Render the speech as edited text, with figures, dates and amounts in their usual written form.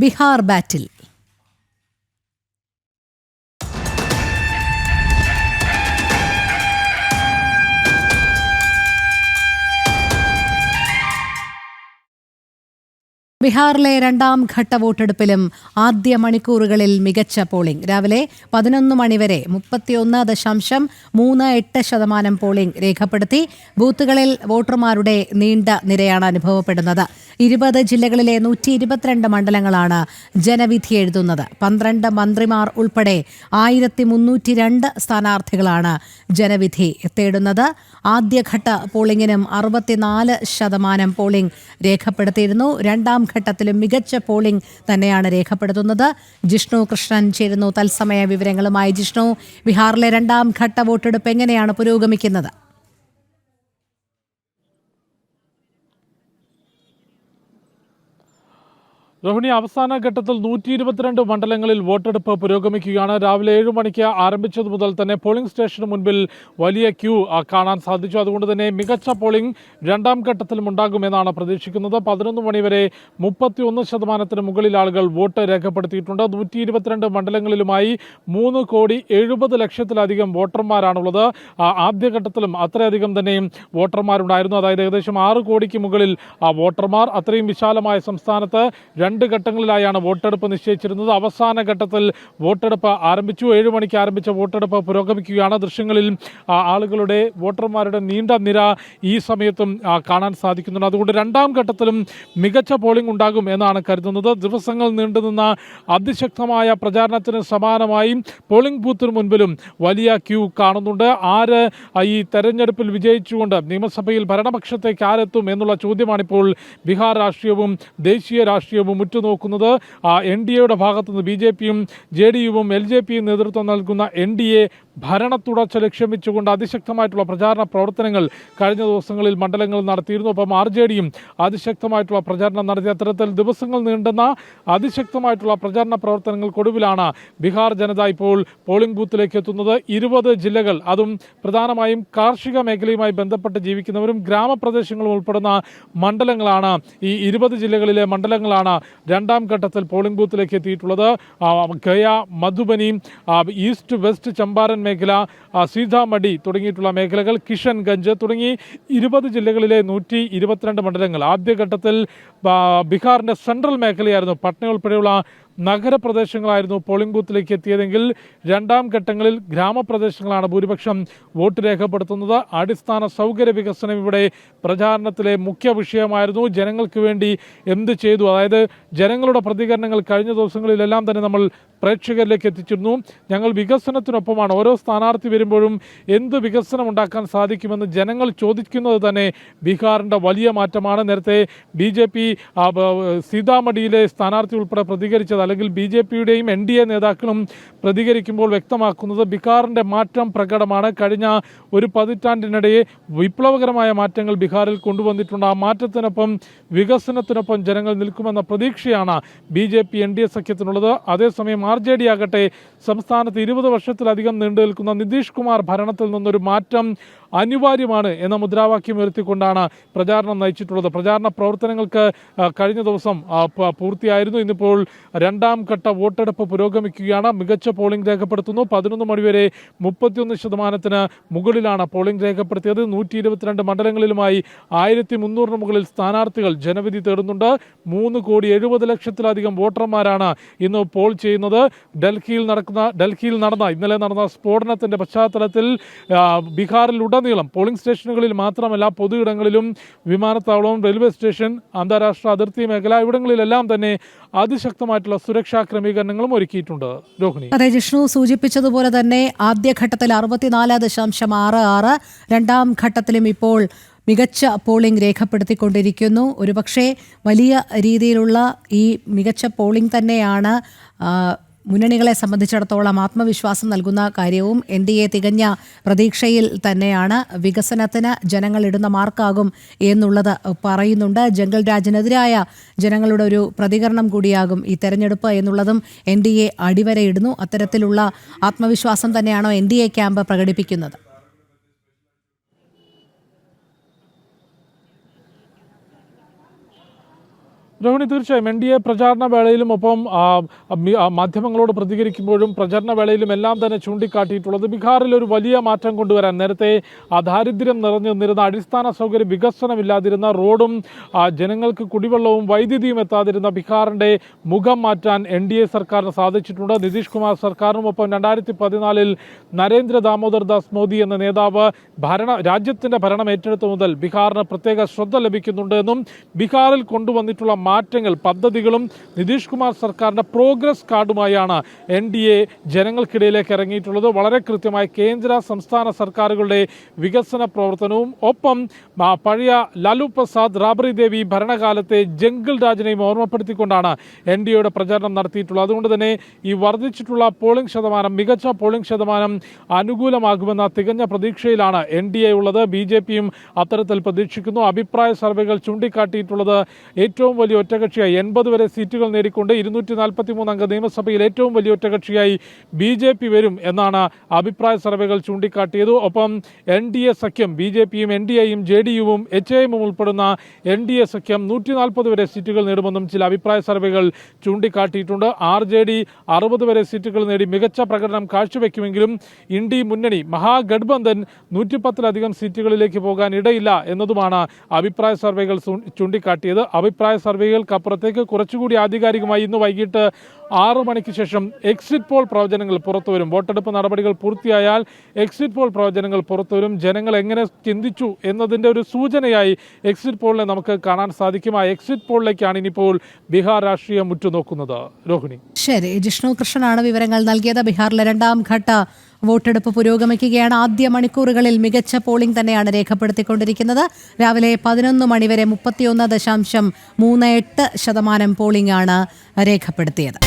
ബീഹാർ ബാറ്റിൽ. ബീഹാറിലെ രണ്ടാം ഘട്ട വോട്ടെടുപ്പിലും ആദ്യ മണിക്കൂറുകളിൽ മികച്ച പോളിംഗ്. രാവിലെ 11 മണിവരെ 31.38% പോളിംഗ് രേഖപ്പെടുത്തി. ബൂത്തുകളിൽ വോട്ടർമാരുടെ നീണ്ട നിരയാണ് അനുഭവപ്പെടുന്നത്. 20 ജില്ലകളിലെ 122 മണ്ഡലങ്ങളാണ് ജനവിധി എഴുതുന്നത്. 12 മന്ത്രിമാർ ഉൾപ്പെടെ 1302 സ്ഥാനാർത്ഥികളാണ് ജനവിധി തേടുന്നത്. ആദ്യഘട്ട പോളിംഗിനും 64% പോളിംഗ് രേഖപ്പെടുത്തിയിരുന്നു. രണ്ടാം ഘട്ടത്തിലും മികച്ച പോളിംഗ് തന്നെയാണ് രേഖപ്പെടുത്തുന്നത്. ജിഷ്ണു കൃഷ്ണൻ ചേരുന്നു തത്സമയ വിവരങ്ങളുമായി. ജിഷ്ണു, ബീഹാറിലെ രണ്ടാം ഘട്ട വോട്ടെടുപ്പ് എങ്ങനെയാണ് പുരോഗമിക്കുന്നത്? രോഹിണി, അവസാന ഘട്ടത്തിൽ 122 മണ്ഡലങ്ങളിൽ വോട്ടെടുപ്പ് പുരോഗമിക്കുകയാണ്. രാവിലെ 7 മണിക്ക് ആരംഭിച്ചതു മുതൽ തന്നെ പോളിംഗ് സ്റ്റേഷന് മുൻപിൽ വലിയ ക്യൂ കാണാൻ സാധിച്ചു. അതുകൊണ്ട് തന്നെ മികച്ച പോളിംഗ് രണ്ടാം ഘട്ടത്തിലും ഉണ്ടാകുമെന്നാണ് പ്രതീക്ഷിക്കുന്നത്. 11 മണിവരെ 31% മുകളിൽ ആളുകൾ വോട്ട് രേഖപ്പെടുത്തിയിട്ടുണ്ട്. 122 മണ്ഡലങ്ങളിലുമായി 3,70,00,000-ലധികം വോട്ടർമാരാണുള്ളത്. ആദ്യഘട്ടത്തിലും അത്രയധികം തന്നെയും വോട്ടർമാരുണ്ടായിരുന്നു. അതായത് ഏകദേശം 6 കോടിക്ക് മുകളിൽ വോട്ടർമാർ. അത്രയും വിശാലമായ സംസ്ഥാനത്ത് 2 ഘട്ടങ്ങളിലായാണ് വോട്ടെടുപ്പ് നിശ്ചയിച്ചിരുന്നത്. അവസാന ഘട്ടത്തിൽ വോട്ടെടുപ്പ് ആരംഭിച്ചു. 7 മണിക്ക് ആരംഭിച്ച വോട്ടെടുപ്പ് പുരോഗമിക്കുകയാണ്. ദൃശ്യങ്ങളിൽ ആളുകളുടെ വോട്ടർമാരുടെ നീണ്ട നിര ഈ സമയത്തും കാണാൻ സാധിക്കുന്നുണ്ട്. അതുകൊണ്ട് രണ്ടാം ഘട്ടത്തിലും മികച്ച പോളിംഗ് ഉണ്ടാകും എന്നാണ് കരുതുന്നത്. ദിവസങ്ങൾ നീണ്ടുനിന്ന അതിശക്തമായ പ്രചാരണത്തിന് സമാനമായി പോളിംഗ് ബൂത്തിന് മുൻപിലും വലിയ ക്യൂ കാണുന്നുണ്ട്. ആര് ഈ തെരഞ്ഞെടുപ്പിൽ വിജയിച്ചുകൊണ്ട് നിയമസഭയിൽ ഭരണപക്ഷത്തേക്ക് ആരെത്തും എന്നുള്ള ചോദ്യമാണിപ്പോൾ ബീഹാർ രാഷ്ട്രീയവും ദേശീയ രാഷ്ട്രീയവും ഉറ്റുനോക്കുന്നത്. NDAയുടെ ഭാഗത്തുനിന്ന് BJPയും JDUവും LJPയും നേതൃത്വം നൽകുന്ന NDA ഭരണത്തുടർച്ച ലക്ഷ്യം വെച്ചുകൊണ്ട് അതിശക്തമായിട്ടുള്ള പ്രചാരണ പ്രവർത്തനങ്ങൾ കഴിഞ്ഞ ദിവസങ്ങളിൽ മണ്ഡലങ്ങളിൽ നടത്തിയിരുന്നു. ഒപ്പം RJDയും അതിശക്തമായിട്ടുള്ള പ്രചാരണം നടത്തി. അത്തരത്തിൽ ദിവസങ്ങൾ നീണ്ടുന്ന അതിശക്തമായിട്ടുള്ള പ്രചാരണ പ്രവർത്തനങ്ങൾക്കൊടുവിലാണ് ബീഹാർ ജനത ഇപ്പോൾ പോളിംഗ് ബൂത്തിലേക്ക് എത്തുന്നത്. 20 ജില്ലകൾ, അതും പ്രധാനമായും കാർഷിക മേഖലയുമായി ബന്ധപ്പെട്ട് ജീവിക്കുന്നവരും ഗ്രാമപ്രദേശങ്ങളും ഉൾപ്പെടുന്ന മണ്ഡലങ്ങളാണ്. ഈ 20 ജില്ലകളിലെ മണ്ഡലങ്ങളാണ് രണ്ടാം ഘട്ടത്തിൽ പോളിംഗ് ബൂത്തിലേക്ക് എത്തിയിട്ടുള്ളത്. ഗയ, മധുബനി, ഈസ്റ്റ് വെസ്റ്റ് ചമ്പാരൻ മേഖല, സീതാമഢി തുടങ്ങിയിട്ടുള്ള മേഖലകൾ, കിഷൻഗഞ്ച് തുടങ്ങി 20 ജില്ലകളിലെ 122 മണ്ഡലങ്ങൾ. ആദ്യഘട്ടത്തിൽ ബീഹാറിൻ്റെ സെൻട്രൽ മേഖലയായിരുന്നു. പട്ന ഉൾപ്പെടെയുള്ള നഗരപ്രദേശങ്ങളായിരുന്നു പോളിംഗ് ബൂത്തിലേക്ക് എത്തിയതെങ്കിൽ രണ്ടാം ഘട്ടങ്ങളിൽ ഗ്രാമപ്രദേശങ്ങളാണ് ഭൂരിപക്ഷം വോട്ട് രേഖപ്പെടുത്തുന്നത്. അടിസ്ഥാന സൗകര്യ വികസനം ഇവിടെ പ്രചാരണത്തിലെ മുഖ്യ വിഷയമായിരുന്നു. ജനങ്ങൾക്ക് വേണ്ടി എന്ത് ചെയ്തു, അതായത് ജനങ്ങളുടെ പ്രതികരണങ്ങൾ കഴിഞ്ഞ ദിവസങ്ങളിലെല്ലാം തന്നെ നമ്മൾ പ്രേക്ഷകരിലേക്ക് എത്തിച്ചിരുന്നു. ഞങ്ങൾ വികസനത്തിനൊപ്പമാണ്. ഓരോ സ്ഥാനാർത്ഥി വരുമ്പോഴും എന്ത് വികസനം ഉണ്ടാക്കാൻ സാധിക്കുമെന്ന് ജനങ്ങൾ ചോദിക്കുന്നത് തന്നെ ബീഹാറിൻ്റെ വലിയ മാറ്റമാണ്. നേരത്തെ BJP സീതാമഢിയിലെ സ്ഥാനാർത്ഥി ഉൾപ്പെടെ പ്രതികരിച്ചത്, അല്ലെങ്കിൽ BJPയുടെയും NDA നേതാക്കളും പ്രതികരിക്കുമ്പോൾ വ്യക്തമാക്കുന്നത് ബീഹാറിൻ്റെ മാറ്റം പ്രകടമാണ്. കഴിഞ്ഞ ഒരു പതിറ്റാണ്ടിനിടെ വിപ്ലവകരമായ മാറ്റങ്ങൾ ബീഹാറിൽ കൊണ്ടുവന്നിട്ടുണ്ട്. ആ മാറ്റത്തിനൊപ്പം വികസനത്തിനൊപ്പം ജനങ്ങൾ നിൽക്കുമെന്ന പ്രതീക്ഷയാണ് BJP NDA സഖ്യത്തിനുള്ളത്. അതേസമയം RJD ആകട്ടെ സംസ്ഥാനത്ത് 20 വർഷത്തിലധികം നീണ്ടു നിൽക്കുന്ന നിതീഷ് കുമാർ ഭരണത്തിൽ നിന്നൊരു മാറ്റം അനിവാര്യമാണ് എന്ന മുദ്രാവാക്യം ഉയർത്തിക്കൊണ്ടാണ് പ്രചാരണം നയിച്ചിട്ടുള്ളത്. പ്രചാരണ പ്രവർത്തനങ്ങൾക്ക് കഴിഞ്ഞ ദിവസം പൂർത്തിയായിരുന്നു. ഇന്നിപ്പോൾ രണ്ടാം ഘട്ട വോട്ടെടുപ്പ് പുരോഗമിക്കുകയാണ്. മികച്ച പോളിംഗ് രേഖപ്പെടുത്തുന്നു. 11 മണിവരെ 31% മുകളിലാണ് പോളിംഗ് രേഖപ്പെടുത്തിയത്. 122 മണ്ഡലങ്ങളിലുമായി 1300 മുകളിൽ സ്ഥാനാർത്ഥികൾ ജനവിധി തേടുന്നുണ്ട്. 3,70,00,000-ലധികം വോട്ടർമാരാണ് ഇന്ന് പോൾ ചെയ്യുന്നത്. ഡൽഹിയിൽ നടന്ന ഇന്നലെ നടന്ന സ്ഫോടനത്തിന്റെ പശ്ചാത്തലത്തിൽ ബീഹാറിലുടനീളം പോളിംഗ് സ്റ്റേഷനുകളിൽ മാത്രമല്ല പൊതുയിടങ്ങളിലും വിമാനത്താവളവും റെയിൽവേ സ്റ്റേഷൻ, അന്താരാഷ്ട്ര അതിർത്തി മേഖല ഇവിടങ്ങളിലെല്ലാം തന്നെ അതിശക്തമായിട്ടുള്ള സുരക്ഷാ ക്രമീകരണങ്ങളും ഒരുക്കിയിട്ടുണ്ട്. രോഹിണി, അതെ, ജിഷ്ണു സൂചിപ്പിച്ചതുപോലെ തന്നെ ആദ്യഘട്ടത്തിൽ 64.66, രണ്ടാം ഘട്ടത്തിലും ഇപ്പോൾ മികച്ച പോളിംഗ് രേഖപ്പെടുത്തിക്കൊണ്ടിരിക്കുന്നു. ഒരുപക്ഷെ വലിയ രീതിയിലുള്ള ഈ മികച്ച പോളിംഗ് തന്നെയാണ് മുന്നണികളെ സംബന്ധിച്ചിടത്തോളം ആത്മവിശ്വാസം നൽകുന്ന കാര്യവും. NDA തികഞ്ഞ പ്രതീക്ഷയിൽ തന്നെയാണ്. വികസനത്തിന് ജനങ്ങൾ ഇടുന്ന മാർക്കാകും എന്നുള്ളത് പറയുന്നുണ്ട്. ജംഗൽ രാജിനെതിരായ ജനങ്ങളുടെ ഒരു പ്രതികരണം കൂടിയാകും ഈ തെരഞ്ഞെടുപ്പ് എന്നുള്ളതും NDA അടിവരയിടുന്നു. അത്തരത്തിലുള്ള ആത്മവിശ്വാസം തന്നെയാണോ NDA ക്യാമ്പ് പ്രകടിപ്പിക്കുന്നത്? രോഹിണി, തീർച്ചയായും NDA പ്രചാരണ വേളയിലും ഒപ്പം മാധ്യമങ്ങളോട് പ്രതികരിക്കുമ്പോഴും പ്രചരണ വേളയിലും എല്ലാം തന്നെ ചൂണ്ടിക്കാട്ടിയിട്ടുള്ളത് ബീഹാറിൽ ഒരു വലിയ മാറ്റം കൊണ്ടുവരാൻ, നേരത്തെ ദാരിദ്ര്യം നിറഞ്ഞു നിന്നിരുന്ന, അടിസ്ഥാന സൗകര്യ വികസനമില്ലാതിരുന്ന, റോഡും ജനങ്ങൾക്ക് കുടിവെള്ളവും വൈദ്യുതിയും എത്താതിരുന്ന ബീഹാറിൻ്റെ മുഖം മാറ്റാൻ NDA സർക്കാരിന് സാധിച്ചിട്ടുണ്ട്. നിതീഷ് കുമാർ സർക്കാരിനും ഒപ്പം 2014 നരേന്ദ്ര ദാമോദർ ദാസ് മോദി എന്ന നേതാവ് രാജ്യത്തിൻ്റെ ഭരണം ഏറ്റെടുത്തു മുതൽ ബീഹാറിന് പ്രത്യേക ശ്രദ്ധ ലഭിക്കുന്നുണ്ട് എന്നും ബീഹാറിൽ കൊണ്ടുവന്നിട്ടുള്ള മാറ്റങ്ങൾ, പദ്ധതികളും നിതീഷ് കുമാർ സർക്കാരിൻ്റെ പ്രോഗ്രസ് കാർഡുമായാണ് NDA ജനങ്ങൾക്കിടയിലേക്ക് ഇറങ്ങിയിട്ടുള്ളത്. വളരെ കൃത്യമായി കേന്ദ്ര സംസ്ഥാന സർക്കാരുകളുടെ വികസന പ്രവർത്തനവും ഒപ്പം പഴയ ലാലു പ്രസാദ് റാബ്രി ദേവി ഭരണകാലത്തെ ജംഗിൾ രാജിനെയും ഓർമ്മപ്പെടുത്തിക്കൊണ്ടാണ് NDAയുടെ പ്രചാരണം നടത്തിയിട്ടുള്ളത്. അതുകൊണ്ട് തന്നെ ഈ വർദ്ധിച്ചിട്ടുള്ള പോളിംഗ് ശതമാനം, മികച്ച പോളിംഗ് ശതമാനം അനുകൂലമാകുമെന്ന തികഞ്ഞ പ്രതീക്ഷയിലാണ് NDA ഉള്ളത്. BJPയും അത്തരത്തിൽ പ്രതീക്ഷിക്കുന്നു. അഭിപ്രായ സർവേകൾ ചൂണ്ടിക്കാട്ടിയിട്ടുള്ളത് ഏറ്റവും വലിയ ഒറ്റകക്ഷിയായി 80 വരെ സീറ്റുകൾ നേടിക്കൊണ്ട് 243 അംഗ നിയമസഭയിൽ ഏറ്റവും വലിയ ഒറ്റകക്ഷിയായി BJP വരും എന്നാണ് അഭിപ്രായ സർവേകൾ ചൂണ്ടിക്കാട്ടിയത്. ഒപ്പം NDA സഖ്യം, BJPയും NDAയും JDUവും HAMഉം ഉൾപ്പെടുന്ന NDA സഖ്യം 140 വരെ സീറ്റുകൾ നേടുമെന്നും ചില അഭിപ്രായ സർവേകൾ ചൂണ്ടിക്കാട്ടിയിട്ടുണ്ട്. RJD 60 വരെ സീറ്റുകൾ നേടി മികച്ച പ്രകടനം കാഴ്ചവെക്കുമെങ്കിലും ഇന്ത്യ മുന്നണി മഹാഗഡ്ബന്ധൻ 110ലധികം സീറ്റുകളിലേക്ക് പോകാൻ ഇടയില്ല എന്നതുമാണ് അഭിപ്രായ സർവേകൾ ചൂണ്ടിക്കാട്ടിയത്. അഭിപ്രായ സർവേകൾക്കപ്പുറത്തേക്ക് കുറച്ചുകൂടി ആധികാരികമായി ഇന്ന് വൈകിട്ട് 6 മണിക്ക് ശേഷം എക്സിറ്റ് പോൾ പ്രവചനങ്ങൾ പുറത്തുവരും. വോട്ടെടുപ്പ് നടപടികൾ പൂർത്തിയായാൽ എക്സിറ്റ് പോൾ പ്രവചനങ്ങൾ പുറത്തുവരും. ജനങ്ങൾ എങ്ങനെ ചിന്തിച്ചു എന്നതിൻ്റെ ഒരു സൂചനയായി എക്സിറ്റ് പോളിനെ നമുക്ക് കാണാൻ സാധിക്കും. ആ എക്സിറ്റ് പോളിലേക്കാണ് ഇനിയിപ്പോൾ ബീഹാർ രാഷ്ട്രീയം ഉറ്റുനോക്കുന്നത്. രോഹിണി. ശരി, ജിഷ്ണു കൃഷ്ണനാണ് വിവരങ്ങൾ നൽകിയത്. ബീഹാറിലെ 2ാം ഘട്ട വോട്ടെടുപ്പ് പുരോഗമിക്കുകയാണ്. ആദ്യ മണിക്കൂറുകളിൽ മികച്ച പോളിംഗ് തന്നെയാണ് രേഖപ്പെടുത്തിക്കൊണ്ടിരിക്കുന്നത്. രാവിലെ 11 മണിവരെ 31.38% പോളിംഗ് ആണ് രേഖപ്പെടുത്തിയത്.